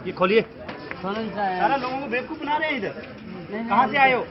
ये खोलिए। सारा लोगों को बेवकूफ बना रहे हैं इधर। कहाँ से आए हो?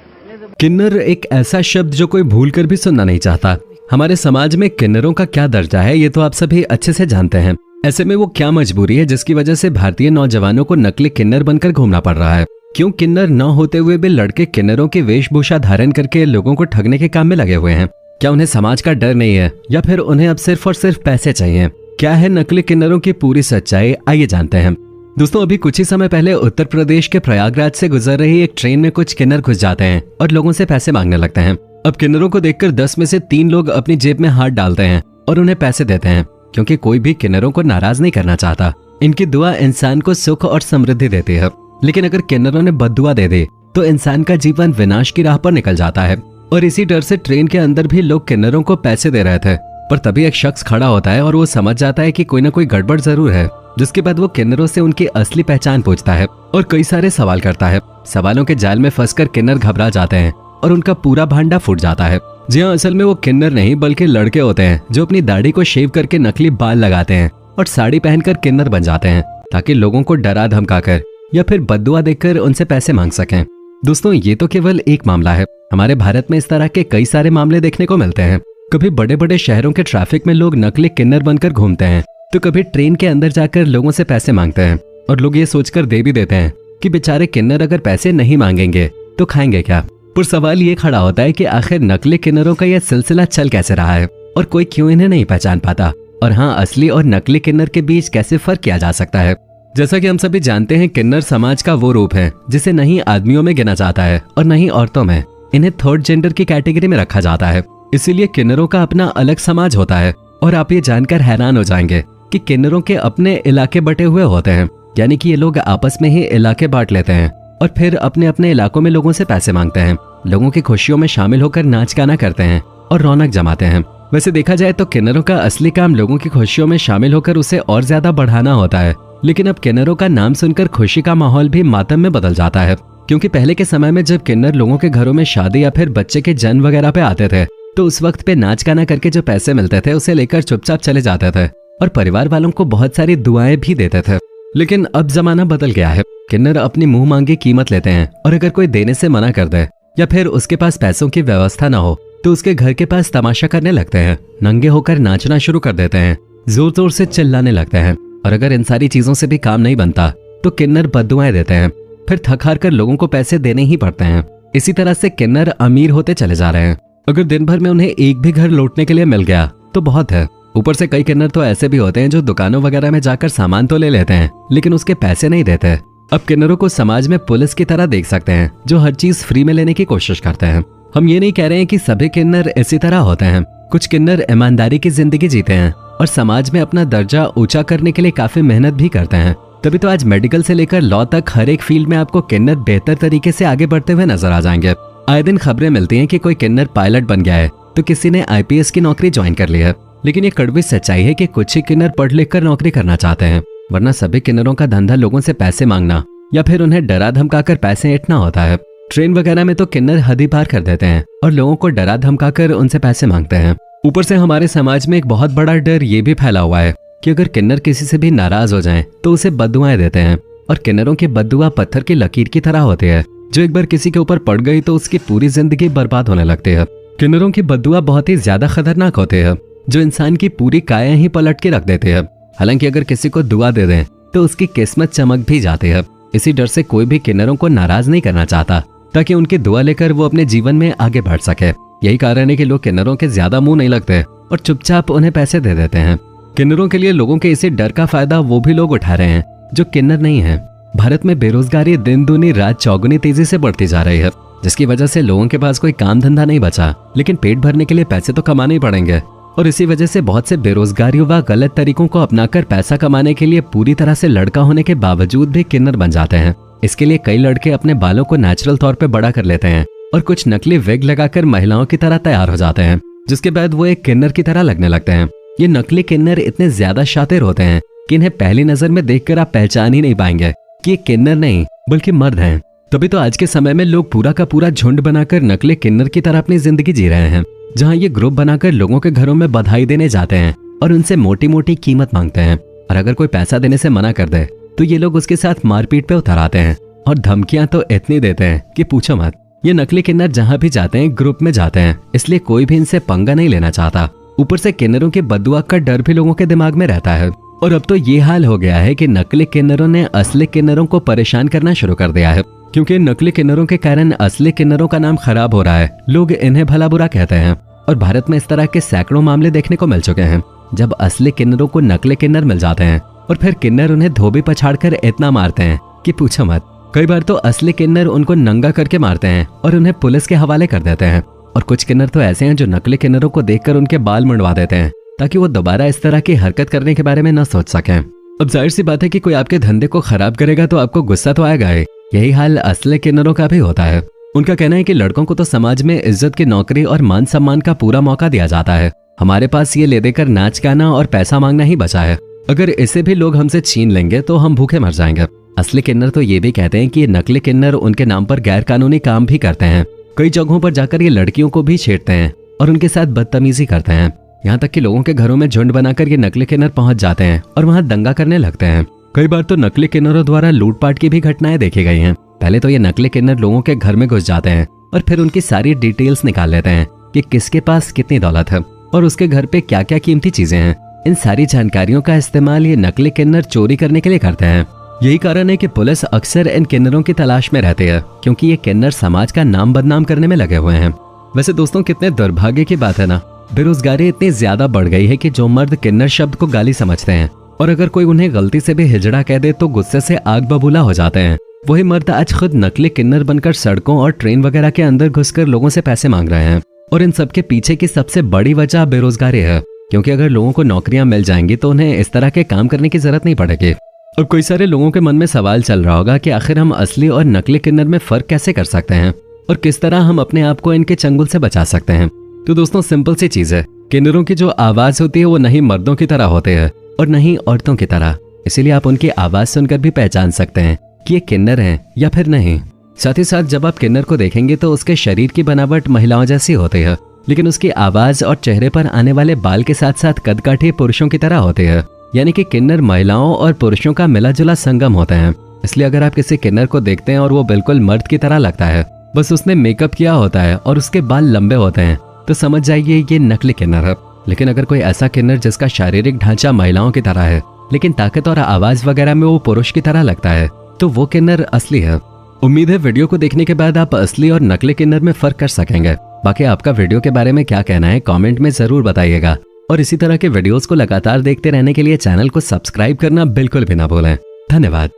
किन्नर एक ऐसा शब्द जो कोई भूल कर भी सुनना नहीं चाहता। हमारे समाज में किन्नरों का क्या दर्जा है ये तो आप सभी अच्छे से जानते हैं। ऐसे में वो क्या मजबूरी है जिसकी वजह से भारतीय नौजवानों को नकली किन्नर बनकर घूमना पड़ रहा है? क्यों किन्नर न होते हुए भी लड़के किन्नरों की वेशभूषा धारण करके लोगों को ठगने के काम में लगे हुए हैं? क्या उन्हें समाज का डर नहीं है या फिर उन्हें अब सिर्फ और सिर्फ पैसे चाहिए? क्या है नकली किन्नरों की पूरी सच्चाई, आइए जानते हैं। दोस्तों, अभी कुछ ही समय पहले उत्तर प्रदेश के प्रयागराज से गुजर रही एक ट्रेन में कुछ किन्नर घुस जाते हैं और लोगों से पैसे मांगने लगते हैं। अब किन्नरों को देखकर 10 में से 3 लोग अपनी जेब में हाथ डालते हैं और उन्हें पैसे देते हैं, क्योंकि कोई भी किन्नरों को नाराज नहीं करना चाहता। इनकी दुआ इंसान को सुख और समृद्धि देती है, लेकिन अगर किन्नरों ने बद्दुआ दे दी तो इंसान का जीवन विनाश की राह पर निकल जाता है। और इसी डर से ट्रेन के अंदर भी लोग किन्नरों को पैसे दे रहे थे, पर तभी एक शख्स खड़ा होता है और वो समझ जाता है कि कोई ना कोई गड़बड़ जरूर है। जिसके बाद वो किन्नरों से उनकी असली पहचान पूछता है और कई सारे सवाल करता है। सवालों के जाल में फंसकर किन्नर घबरा जाते हैं और उनका पूरा भांडा फूट जाता है। जी हाँ, असल में वो किन्नर नहीं बल्कि लड़के होते हैं जो अपनी दाढ़ी को शेव करके नकली बाल लगाते हैं और साड़ी पहनकर किन्नर बन जाते हैं, ताकि लोगों को डरा धमकाकर या फिर बद्दुआ देकर उनसे पैसे मांग सकें। दोस्तों, ये तो केवल एक मामला है। हमारे भारत में इस तरह के कई सारे मामले देखने को मिलते हैं। कभी बड़े बड़े शहरों के ट्रैफिक में लोग नकली किन्नर बनकर घूमते हैं, तो कभी ट्रेन के अंदर जाकर लोगों से पैसे मांगते हैं और लोग ये सोचकर दे भी देते हैं कि बेचारे किन्नर अगर पैसे नहीं मांगेंगे तो खाएंगे क्या। पर सवाल ये खड़ा होता है कि आखिर नकली किन्नरों का यह सिलसिला चल कैसे रहा है और कोई क्यों इन्हें नहीं पहचान पाता, और हाँ, असली और नकली किन्नर के बीच कैसे फर्क किया जा सकता है। जैसा कि हम सभी जानते हैं, किन्नर समाज का वो रूप है जिसे नहीं आदमियों में गिना जाता है और नहीं औरतों में। इन्हें थर्ड जेंडर की कैटेगरी में रखा जाता है, इसीलिए किन्नरों का अपना अलग समाज होता है। और आप ये जानकर हैरान हो जाएंगे कि किन्नरों के अपने इलाके बटे हुए होते हैं, यानी कि ये लोग आपस में ही इलाके बांट लेते हैं और फिर अपने अपने इलाकों में लोगों से पैसे मांगते हैं, लोगों की खुशियों में शामिल होकर नाच गाना करते हैं और रौनक जमाते हैं। वैसे देखा जाए तो किन्नरों का असली काम लोगों की खुशियों में शामिल होकर उसे और ज्यादा बढ़ाना होता है। लेकिन अब किन्नरों का नाम सुनकर खुशी का माहौल भी मातम में बदल जाता है, क्योंकि पहले के समय में जब किन्नर लोगों के घरों में शादी या फिर बच्चे के जन्म वगैरह पे आते थे, तो उस वक्त पे नाच गाना करके जो पैसे मिलते थे उसे लेकर चुपचाप चले जाते थे और परिवार वालों को बहुत सारी दुआएं भी देते थे। लेकिन अब जमाना बदल गया है। किन्नर अपनी मुंह मांगी कीमत लेते हैं और अगर कोई देने से मना कर दे या फिर उसके पास पैसों की व्यवस्था ना हो तो उसके घर के पास तमाशा करने लगते हैं, नंगे होकर नाचना शुरू कर देते हैं, जोर जोर से चिल्लाने लगते हैं। और अगर इन सारी चीजों से भी काम नहीं बनता तो किन्नर बद्दुआएं देते हैं, फिर थक हार कर लोगों को पैसे देने ही पड़ते हैं। इसी तरह से किन्नर अमीर होते चले जा रहे हैं। अगर दिन भर में उन्हें एक भी घर लौटने के लिए मिल गया तो बहुत है। ऊपर से कई किन्नर तो ऐसे भी होते हैं जो दुकानों वगैरह में जाकर सामान तो ले लेते हैं लेकिन उसके पैसे नहीं देते। अब किन्नरों को समाज में पुलिस की तरह देख सकते हैं जो हर चीज फ्री में लेने की कोशिश करते हैं। हम ये नहीं कह रहे हैं कि सभी किन्नर इसी तरह होते हैं। कुछ किन्नर ईमानदारी की जिंदगी जीते हैं और समाज में अपना दर्जा ऊंचा करने के लिए काफी मेहनत भी करते हैं। तभी तो आज मेडिकल से लेकर लॉ तक हर एक फील्ड में आपको किन्नर बेहतर तरीके से आगे बढ़ते हुए नजर आ जाएंगे। आए दिन खबरें मिलती हैं कि कोई किन्नर पायलट बन गया है तो किसी ने आईपीएस की नौकरी ज्वाइन कर ली है। लेकिन ये कड़वी सच्चाई है कि कुछ ही किन्नर पढ़ लिख कर नौकरी करना चाहते हैं, वरना सभी किन्नरों का धंधा लोगों से पैसे मांगना या फिर उन्हें डरा धमकाकर पैसे ऐंठना होता है। ट्रेन वगैरह में तो किन्नर हद ही पार कर देते हैं और लोगों को डरा धमकाकर उनसे पैसे मांगते हैं। ऊपर से हमारे समाज में एक बहुत बड़ा डर ये भी फैला हुआ है कि अगर किन्नर किसी से भी नाराज हो जाएं तो उसे बद्दुआएं देते हैं। और किन्नरों की बद्दुआ पत्थर की लकीर की तरह होती है, जो एक बार किसी के ऊपर पड़ गई तो उसकी पूरी जिंदगी बर्बाद होने लगती है। किन्नरों की बद्दुआ बहुत ही ज्यादा खतरनाक होती है, जो इंसान की पूरी काया ही पलट के रख देती है। हालांकि अगर किसी को दुआ दे दें तो उसकी किस्मत चमक भी जाती है। इसी डर से कोई भी किन्नरों को नाराज नहीं करना चाहता, ताकि उनकी दुआ लेकर वो अपने जीवन में आगे बढ़ सके। यही कारण है कि लोग किन्नरों के ज्यादा मुंह नहीं लगते और चुपचाप उन्हें पैसे दे देते हैं। किन्नरों के लिए लोगों के इसी डर का फायदा वो भी लोग उठा रहे हैं जो किन्नर नहीं है। भारत में बेरोजगारी दिन दूनी रात चौगुनी तेजी से बढ़ती जा रही है, जिसकी वजह से लोगों के पास कोई काम धंधा नहीं बचा, लेकिन पेट भरने के लिए पैसे तो कमाने ही पड़ेंगे। और इसी वजह से बहुत से बेरोजगार युवा गलत तरीकों को अपनाकर पैसा कमाने के लिए पूरी तरह से लड़का होने के बावजूद भी किन्नर बन जाते हैं। इसके लिए कई लड़के अपने बालों को नेचुरल तौर पे बड़ा कर लेते हैं और कुछ नकली विग लगाकर महिलाओं की तरह तैयार हो जाते हैं, जिसके बाद वो एक किन्नर की तरह लगने लगते हैं। ये नकली किन्नर इतने ज्यादा शातिर होते हैं कि इन्हें पहली नजर में देखकर आप पहचान ही नहीं पाएंगे कि ये किन्नर नहीं बल्कि मर्द हैं। तभी तो आज के समय में लोग पूरा का पूरा झुंड बनाकर नकली किन्नर की तरह अपनी जिंदगी जी रहे हैं, जहाँ ये ग्रुप बनाकर लोगों के घरों में बधाई देने जाते हैं और उनसे मोटी मोटी कीमत मांगते हैं। और अगर कोई पैसा देने से मना कर दे तो ये लोग उसके साथ मारपीट पे उतर आते हैं और धमकियां तो इतनी देते हैं कि पूछो मत। ये नकली किन्नर जहाँ भी जाते हैं ग्रुप में जाते हैं, इसलिए कोई भी इनसे पंगा नहीं लेना चाहता। ऊपर से किन्नरों के बददुआ का डर भी लोगों के दिमाग में रहता है। और अब तो ये हाल हो गया है कि नकली किन्नरों ने असली किन्नरों को परेशान करना शुरू कर दिया है, क्योंकि नकली किन्नरों के कारण असली किन्नरों का नाम खराब हो रहा है। लोग इन्हें भला बुरा कहते हैं और भारत में इस तरह के सैकड़ों मामले देखने को मिल चुके हैं, जब असली किन्नरों को नकली किन्नर मिल जाते हैं और फिर किन्नर उन्हें धोबी पछाड़ कर इतना मारते हैं कि पूछो मत। कई बार तो असली किन्नर उनको नंगा करके मारते हैं और उन्हें पुलिस के हवाले कर देते हैं। और कुछ किन्नर तो ऐसे हैं जो नकली किन्नरों को देखकर उनके बाल मुंडवा देते हैं ताकि वो दोबारा इस तरह की हरकत करने के बारे में न सोच सकें। अब जाहिर सी बात है कि कोई आपके धंधे को खराब करेगा तो आपको गुस्सा तो आएगा ही। यही हाल असली किन्नरों का भी होता है। उनका कहना है कि लड़कों को तो समाज में इज्जत की नौकरी और मान सम्मान का पूरा मौका दिया जाता है, हमारे पास ये ले देकर नाच गाना और पैसा मांगना ही बचा है। अगर इसे भी लोग हमसे छीन लेंगे तो हम भूखे मर जाएंगे। असली किन्नर तो ये भी कहते हैं कि ये नकली किन्नर उनके नाम पर गैर कानूनी काम भी करते हैं। कई जगहों पर जाकर ये लड़कियों को भी छेड़ते हैं और उनके साथ बदतमीजी करते हैं। यहाँ तक कि लोगों के घरों में झुंड बनाकर ये नकली किन्नर पहुंच जाते हैं और वहाँ दंगा करने लगते हैं। कई बार तो नकली किन्नरों द्वारा लूटपाट की भी घटनाएं देखी गई हैं। पहले तो ये नकली किन्नर लोगों के घर में घुस जाते हैं और फिर उनकी सारी डिटेल्स निकाल लेते हैं कि किसके पास कितनी दौलत है और उसके घर पे क्या क्या कीमती चीजें हैं। इन सारी जानकारियों का इस्तेमाल ये नकली किन्नर चोरी करने के लिए करते हैं। यही कारण है कि पुलिस अक्सर इन किन्नरों की तलाश में रहती है, क्योंकि ये किन्नर समाज का नाम बदनाम करने में लगे हुए हैं। वैसे दोस्तों, कितने दुर्भाग्य की बात है ना, बेरोजगारी इतनी ज्यादा बढ़ गई है कि जो मर्द किन्नर शब्द को गाली समझते हैं और अगर कोई उन्हें गलती से भी हिजड़ा कह दे तो गुस्से से आग बबूला हो जाते हैं, वही मर्द आज खुद नकली किन्नर बनकर सड़कों और ट्रेन वगैरह के अंदर घुसकर लोगों से पैसे मांग रहे हैं। और इन सबके पीछे की सबसे बड़ी वजह बेरोजगारी है, क्योंकि अगर लोगों को नौकरियां मिल जाएंगी तो उन्हें इस तरह के काम करने की जरूरत नहीं पड़ेगी। और कई सारे लोगों के मन में सवाल चल रहा होगा कि आखिर हम असली और नकली किन्नर में फर्क कैसे कर सकते हैं और किस तरह हम अपने आप को इनके चंगुल से बचा सकते हैं। तो दोस्तों, सिंपल सी चीज है, किन्नरों की जो आवाज होती है वो नहीं मर्दों की तरह होते हैं और नहीं औरतों की तरह, इसीलिए आप उनकी आवाज सुनकर भी पहचान सकते हैं कि ये किन्नर हैं या फिर नहीं। साथ ही साथ जब आप किन्नर को देखेंगे तो उसके शरीर की बनावट महिलाओं जैसी होती है, लेकिन उसकी आवाज और चेहरे पर आने वाले बाल के साथ साथ कदकाठी पुरुषों की तरह होते हैं। यानी कि किन्नर महिलाओं और पुरुषों का मिला जुला संगम होते हैं। इसलिए अगर आप किसी किन्नर को देखते हैं और वो बिल्कुल मर्द की तरह लगता है, बस उसने मेकअप किया होता है और उसके बाल लंबे होते हैं, तो समझ जाइए ये नकली किन्नर है। लेकिन अगर कोई ऐसा किन्नर जिसका शारीरिक ढांचा महिलाओं की तरह है लेकिन ताकत और आवाज वगैरह में वो पुरुष की तरह लगता है, तो वो किन्नर असली है। उम्मीद है वीडियो को देखने के बाद आप असली और नकली किन्नर में फर्क कर सकेंगे। बाकी आपका वीडियो के बारे में क्या कहना है कमेंट में जरूर बताइएगा और इसी तरह के वीडियोस को लगातार देखते रहने के लिए चैनल को सब्सक्राइब करना बिल्कुल भी ना भूलें। धन्यवाद।